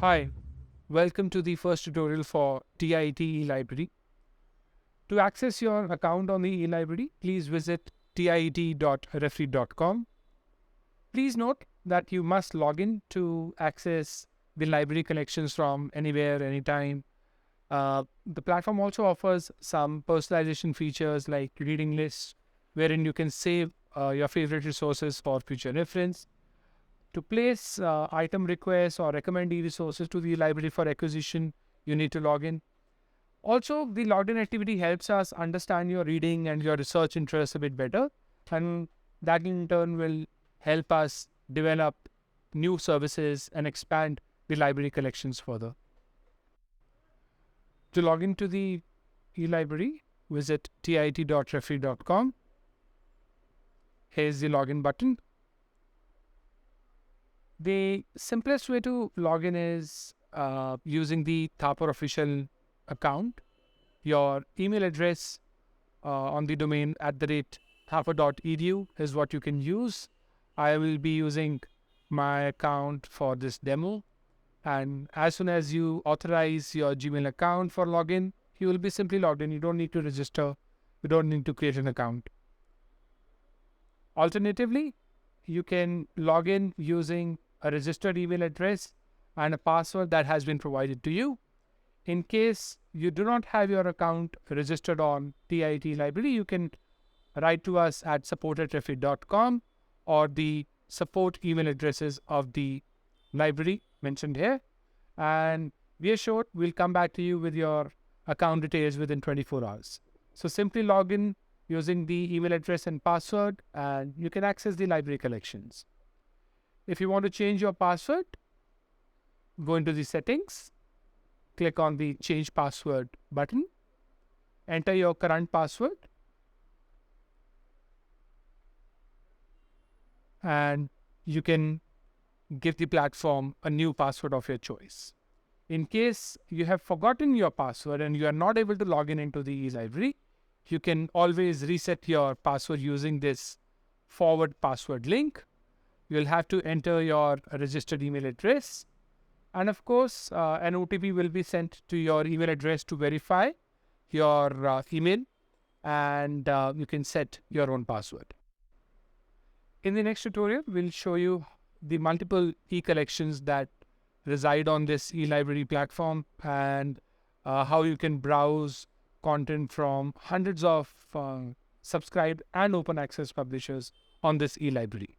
Hi, welcome to the first tutorial for TIET eLibrary. To access your account on the eLibrary, please visit tiet.refread.com. Please note that you must log in to access the library collections from anywhere, anytime. The platform also offers some personalization features like reading lists, wherein you can save your favorite resources for future reference. To place item requests or recommend e-resources to the library for acquisition, you need to log in. Also, the login activity helps us understand your reading and your research interests a bit better, and that in turn will help us develop new services and expand the library collections further. To log into the eLibrary, visit tit.refread.com. Here's the login button. The simplest way to log in is using the Thapar official account. Your email address on the domain @thapar.edu is what you can use. I will be using my account for this demo. And as soon as you authorize your Gmail account for login, you will be simply logged in. You don't need to register. You don't need to create an account. Alternatively, you can log in using a registered email address and a password that has been provided to you. In case you do not have your account registered on TIET Library, you can write to us at support@refread.com or the support email addresses of the library mentioned here. And be assured, we'll come back to you with your account details within 24 hours. So simply log in using the email address and password, and you can access the library collections. If you want to change your password, go into the settings, click on the change password button, enter your current password, and you can give the platform a new password of your choice. In case you have forgotten your password and you are not able to log in into the eLibrary, you can always reset your password using this forward password link. You'll have to enter your registered email address. And of course, an OTP will be sent to your email address to verify your email, and you can set your own password. In the next tutorial, we'll show you the multiple e-collections that reside on this eLibrary platform and how you can browse content from hundreds of subscribed and open access publishers on this eLibrary.